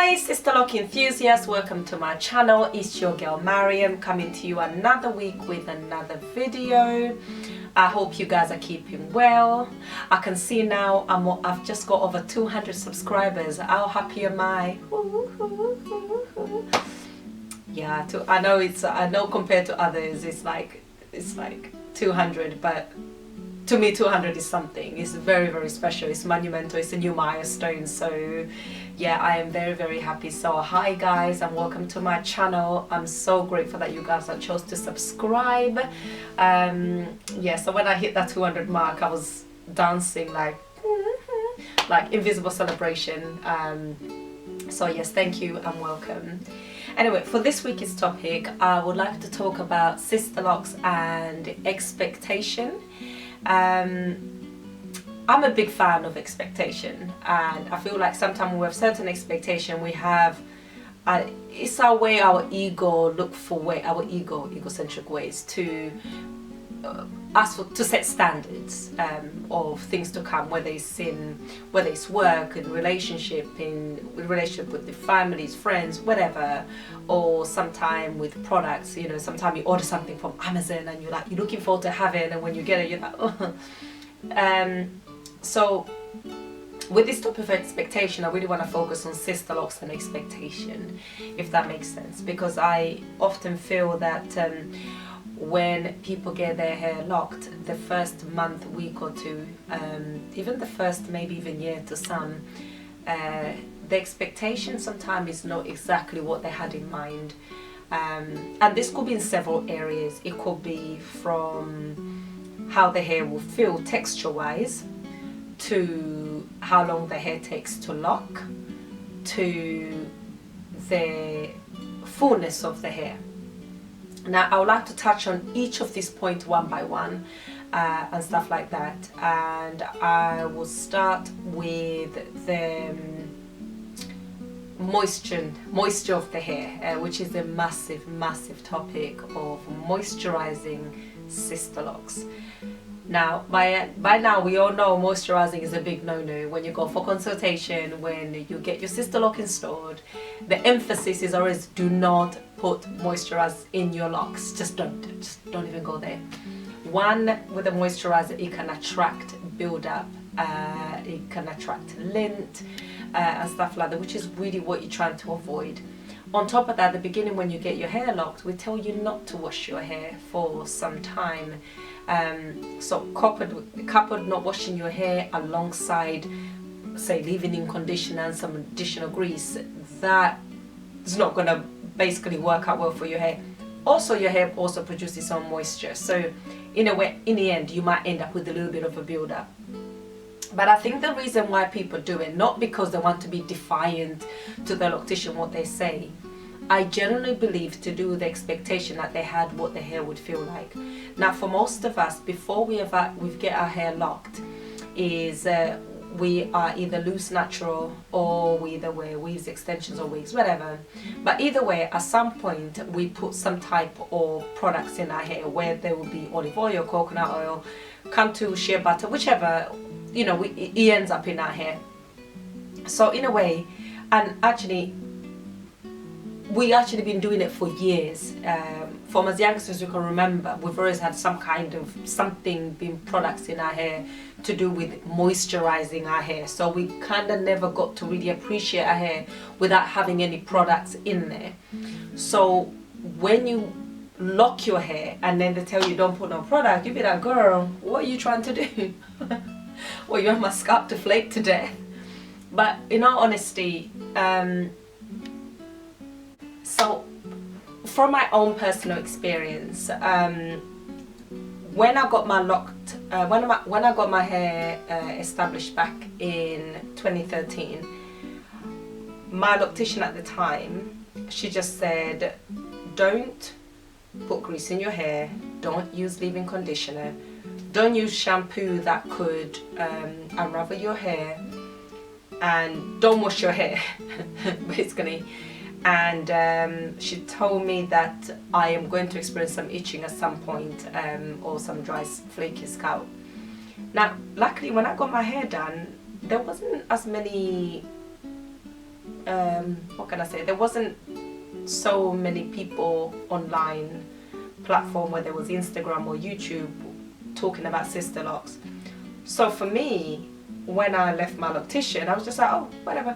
Hi Sister Lock enthusiasts, welcome to my channel. It's your girl Mariam coming to you another week with another video. I hope you guys are keeping well. I can see now I've just got over 200 subscribers. How happy am I? Yeah, I know compared to others it's like 200, but to me 200 is something. It's very, very special. It's monumental. It's a new milestone. So yeah, I am very, very happy. So hi guys, and welcome to my channel. I'm so grateful that you guys have chose to subscribe. Yeah, so when I hit that 200 mark, I was dancing like invisible celebration. So yes, thank you and welcome. Anyway, for this week's topic, I would like to talk about sister locks and expectation. I'm a big fan of expectation, and I feel like sometimes when we have certain expectation, we have it's our way, our ego look for way, our egocentric ways to to set standards of things to come, whether it's work, in relationship with the families, friends, whatever, or sometime with products. You know, sometimes you order something from Amazon and you're looking forward to having it, and when you get it, you're like, oh. So with this topic of expectation, I really want to focus on sister locks and expectation, if that makes sense, because I often feel that when people get their hair locked, the first month, week or two, even the first maybe even year to some, the expectation sometimes is not exactly what they had in mind. And this could be in several areas. It could be from how the hair will feel texture wise, to how long the hair takes to lock, to the fullness of the hair. Now I would like to touch on each of these points one by one and stuff like that, and I will start with the moisture of the hair, which is a massive topic of moisturizing sister locks. Now by now we all know moisturizing is a big no-no. When you go for consultation, when you get your sister lock installed, the emphasis is always do not put moisturizer in your locks. Just don't even go there. One, with the moisturizer, it can attract build-up, it can attract lint and stuff like that, which is really what you're trying to avoid. On top of that, at the beginning when you get your hair locked, we tell you not to wash your hair for some time. So coupled not washing your hair alongside, say, leave-in conditioner and some additional grease, that is not going to basically work out well for your hair. Also, your hair also produces some moisture, so in a way, in the end, you might end up with a little bit of a build-up. But I think the reason why people do it, not because they want to be defiant to the loctician what they say, I generally believe to do with the expectation that they had what the hair would feel like. Now for most of us, before we get our hair locked, is we are either loose natural, or we either wear weaves, extensions or wigs, whatever. But either way, at some point we put some type of products in our hair, where there will be olive oil, coconut oil, cantu, shea butter, whichever, you know, it ends up in our hair. So in a way, and actually we actually been doing it for years. From as young as you can remember, we've always had some kind of something, being products in our hair to do with moisturizing our hair. So we kind of never got to really appreciate our hair without having any products in there. So when you lock your hair and then they tell you don't put no product, you be like, girl, what are you trying to do? Well, you want my scalp to flake to death. But in all honesty, so from my own personal experience, when I got my when I got my hair established back in 2013, my loctician at the time, she just said, don't put grease in your hair, don't use leave-in conditioner, don't use shampoo that could unravel your hair, and don't wash your hair basically. And she told me that I am going to experience some itching at some point, or some dry flaky scalp. Now luckily when I got my hair done, there wasn't as many what can I say, there wasn't so many people online platform, whether it was Instagram or YouTube, talking about Sisterlocks. So for me, when I left my loctician, I was just like, oh, whatever.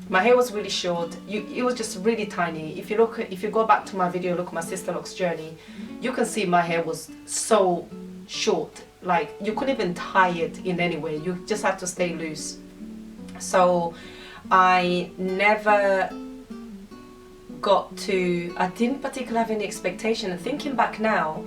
My hair was really short. It was just really tiny. If you go back to my video, look at my Sisterlocks journey, you can see my hair was so short. Like, you couldn't even tie it in any way. You just had to stay loose. So I never I didn't particularly have any expectation. And thinking back now,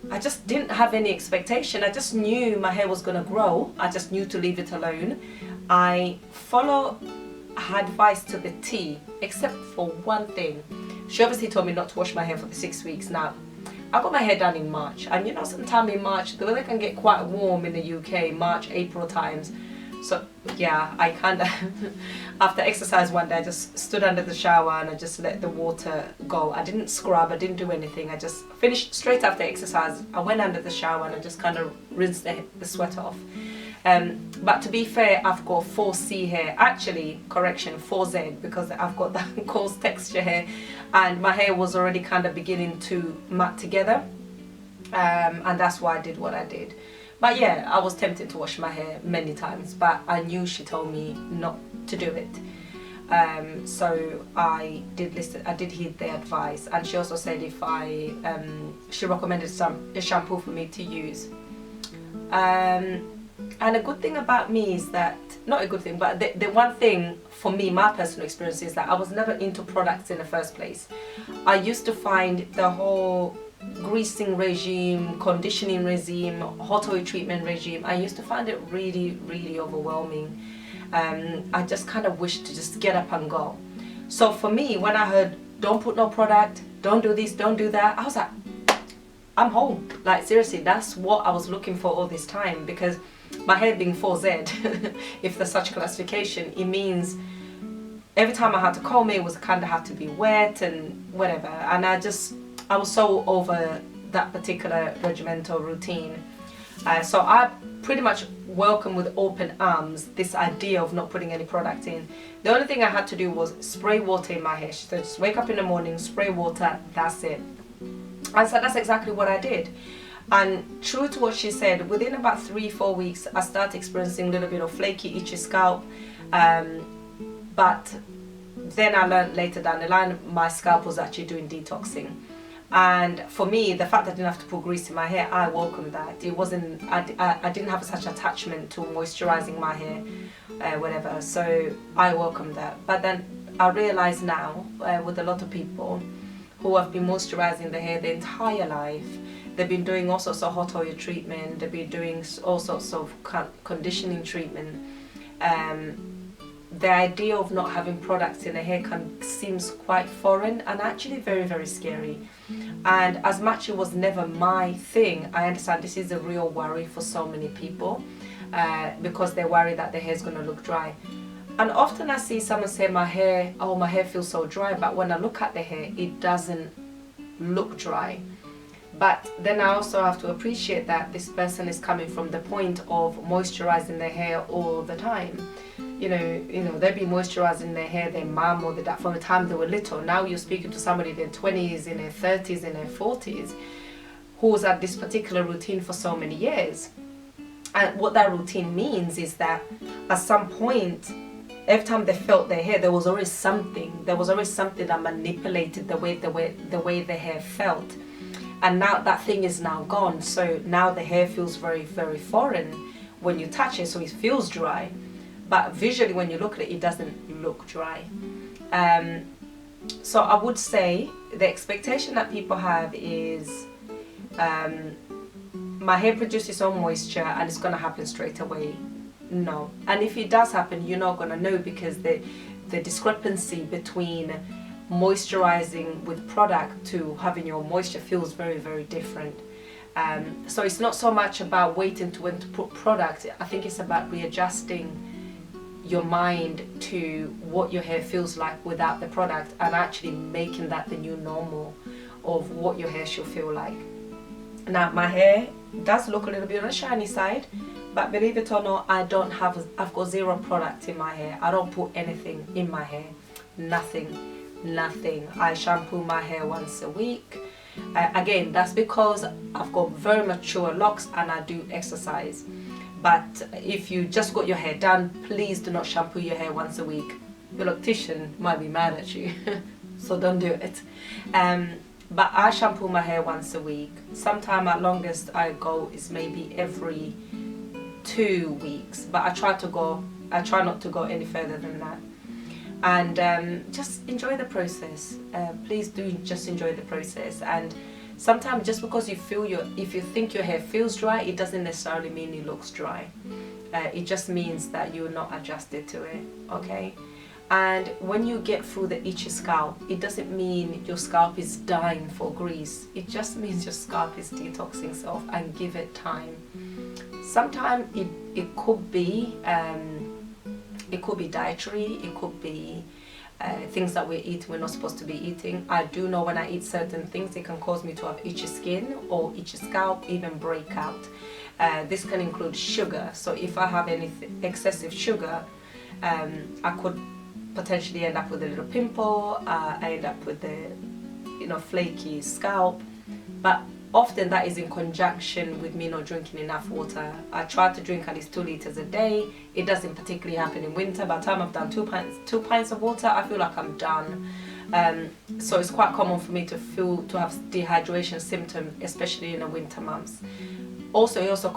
I just didn't have any expectation. I just knew my hair was going to grow. I just knew to leave it alone. I follow her advice to the T, except for one thing. She obviously told me not to wash my hair for the 6 weeks. Now, I got my hair done in March, and you know, sometime in March, the weather can get quite warm in the UK, March, April times. So yeah, I kind of, after exercise one day, I just stood under the shower and I just let the water go. I didn't scrub, I didn't do anything. I just finished straight after exercise. I went under the shower and I just kind of rinsed the sweat off. But to be fair, I've got 4C hair, actually, correction, 4Z, because I've got that coarse texture hair, and my hair was already kind of beginning to mat together, and that's why I did what I did. But yeah, I was tempted to wash my hair many times, but I knew she told me not to do it. So I did heed the advice, and she also said if she recommended a shampoo for me to use. And a good thing about me is that, not a good thing, but the one thing for me, my personal experience, is that I was never into products in the first place. I used to find the whole greasing regime, conditioning regime, hot oil treatment regime, I used to find it really, really overwhelming. I just kind of wished to just get up and go. So for me, when I heard, don't put no product, don't do this, don't do that, I was like, I'm home. Like, seriously, that's what I was looking for all this time, because my hair being 4Z, if there's such classification, it means every time I had to comb it, was kind of had to be wet and whatever. And I was so over that particular regimental routine. So I pretty much welcome with open arms this idea of not putting any product in. The only thing I had to do was spray water in my hair. So just wake up in the morning, spray water, that's it. And so that's exactly what I did. And true to what she said, within about 3-4 weeks, I started experiencing a little bit of flaky, itchy scalp. But then I learned later down the line, my scalp was actually doing detoxing. And for me, the fact that I didn't have to put grease in my hair, I welcomed that. It wasn't, I didn't have such attachment to moisturizing my hair, whatever. So I welcomed that. But then I realize now, with a lot of people who have been moisturizing their hair their entire life, they've been doing all sorts of hot oil treatment, they've been doing all sorts of conditioning treatment. The idea of not having products in the hair seems quite foreign and actually very, very scary. And as much it was never my thing, I understand this is a real worry for so many people, because they're worried that their hair is going to look dry. And often I see someone say, my hair feels so dry, but when I look at the hair, it doesn't look dry. But then I also have to appreciate that this person is coming from the point of moisturizing their hair all the time. You know, they've been moisturizing their hair, their mum or their dad from the time they were little. Now you're speaking to somebody in their 20s, in their 30s, in their 40s, who's had this particular routine for so many years. And what that routine means is that at some point, every time they felt their hair, there was always something that manipulated the way the hair felt. And now that thing is now gone, so now the hair feels very, very foreign when you touch it, so it feels dry. But visually when you look at it, it doesn't look dry. So I would say the expectation that people have is my hair produces its own moisture and it's going to happen straight away. No. And if it does happen, you're not going to know, because the discrepancy between moisturizing with product to having your moisture feels very, very different. So it's not so much about waiting to when to put product. I think it's about readjusting your mind to what your hair feels like without the product, and actually making that the new normal of what your hair should feel like. Now my hair does look a little bit on the shiny side, But believe it or not, I've got zero product in my hair. I don't put anything in my hair. Nothing. I shampoo my hair once a week. Again, that's because I've got very mature locks and I do exercise. But if you just got your hair done, please do not shampoo your hair once a week. Your optician might be mad at you, so don't do it. But I shampoo my hair once a week. Sometime at longest I go is maybe every 2 weeks, but I try not to go any further than that. And just enjoy the process. Please do just enjoy the process. And sometimes just because if you think your hair feels dry, it doesn't necessarily mean it looks dry. It just means that you're not adjusted to it, okay? And when you get through the itchy scalp, it doesn't mean your scalp is dying for grease. It just means your scalp is detoxing itself, and give it time. Sometimes it could be dietary, it could be things that we're not supposed to be eating. I do know when I eat certain things, it can cause me to have itchy skin or itchy scalp, even breakout. This can include sugar. So if I have any excessive sugar, I could potentially end up with a little pimple. I end up with the flaky scalp. But often that is in conjunction with me not drinking enough water. I try to drink at least 2 liters a day. It doesn't particularly happen in winter. By the time I've done 2 pints of water, I feel like I'm done. So it's quite common for me to have dehydration symptoms, especially in the winter months. Also, it also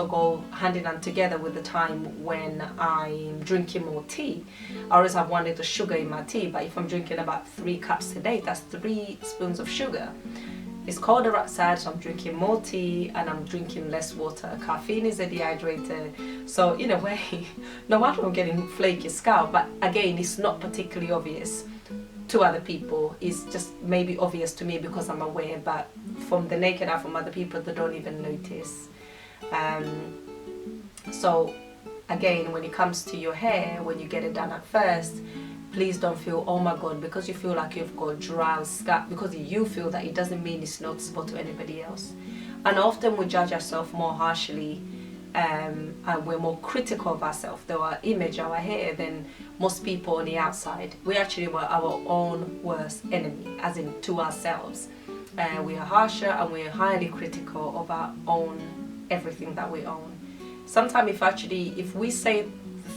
go hand in hand together with the time when I'm drinking more tea. I always have 1 liter sugar in my tea, but if I'm drinking about 3 cups a day, that's 3 spoons of sugar. It's colder outside, so I'm drinking more tea and I'm drinking less water. Caffeine is a dehydrator. So in a way, no wonder I'm getting flaky scalp. But again, it's not particularly obvious to other people. It's just maybe obvious to me because I'm aware, but from the naked eye, from other people, they don't even notice. So again, when it comes to your hair, when you get it done at first, please don't feel, oh my god, because you feel like you've got dry scalp, because you feel that, it doesn't mean it's noticeable to anybody else. And often we judge ourselves more harshly, and we're more critical of ourselves, our image, our hair, than most people on the outside. We actually were our own worst enemy, as in to ourselves. We are harsher and we are highly critical of our own, everything that we own. Sometimes if we say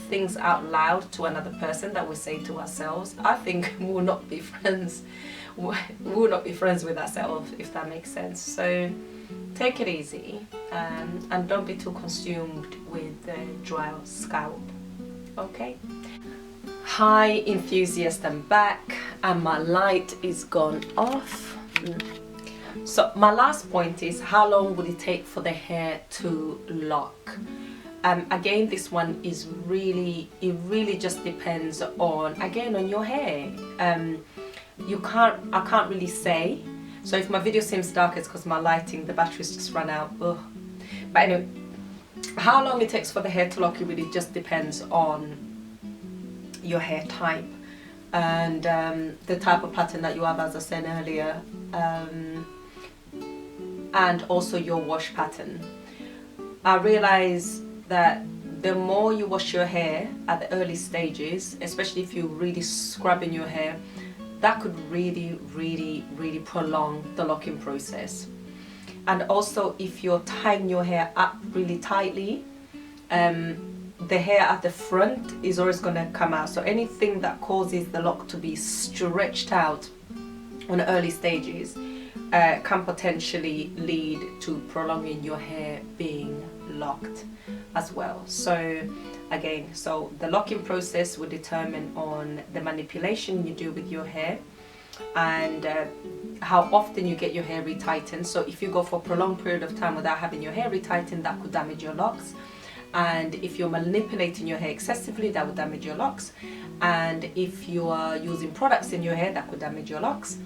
things out loud to another person that we say to ourselves, I think we will not be friends. We will not be friends with ourselves, if that makes sense. So take it easy, and don't be too consumed with the dry scalp. Okay. Hi enthusiast, I'm back and my light is gone off. So my last point is, how long will it take for the hair to lock? Again, this one is it really just depends on, again, on your hair. I can't really say. So if my video seems dark, it's because my lighting, the batteries just run out. Ugh. But anyway, how long it takes for the hair to lock, it really just depends on your hair type and the type of pattern that you have, as I said earlier, and also your wash pattern. I realize that the more you wash your hair at the early stages, especially if you're really scrubbing your hair, that could really prolong the locking process. And also, if you're tying your hair up really tightly, the hair at the front is always going to come out. So anything that causes the lock to be stretched out on the early stages can potentially lead to prolonging your hair being locked as well. So again, so the locking process will determine on the manipulation you do with your hair and how often you get your hair retightened. So if you go for a prolonged period of time without having your hair retightened, that could damage your locks. And if you're manipulating your hair excessively, that would damage your locks. And if you are using products in your hair, that could damage your locks.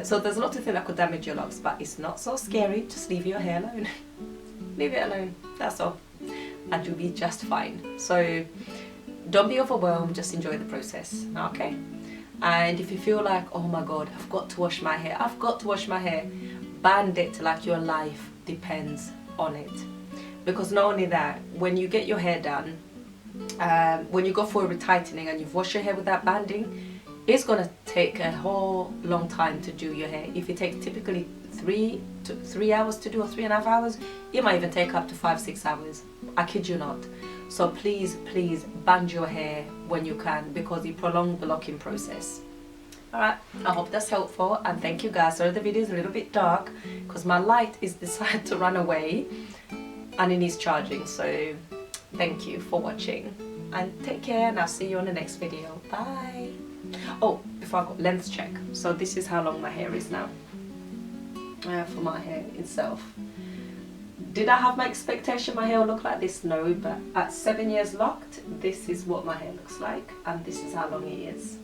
So there's a lot of things that could damage your locks, but it's not so scary. Just leave your hair alone. Leave it alone, that's all, and you'll be just fine. So don't be overwhelmed, just enjoy the process, okay? And if you feel like, oh my god, I've got to wash my hair, band it like your life depends on it. because not only that, when you get your hair done, when you go for a retightening and you've washed your hair with that banding, it's gonna take a whole long time to do your hair. If it takes typically 3 hours to do, or 3.5 hours, it might even take up to 5-6 hours. I kid you not. So please band your hair when you can, because it prolongs the locking process. Alright, I hope that's helpful, and thank you guys. Sorry the video is a little bit dark because my light is decided to run away and it needs charging. So thank you for watching, and take care, and I'll see you on the next video. Bye. Oh, before I go, length check. So this is how long my hair is now. For my hair itself. Did I have my expectation my hair will look like this? No, but at 7 years locked, this is what my hair looks like, and this is how long it is.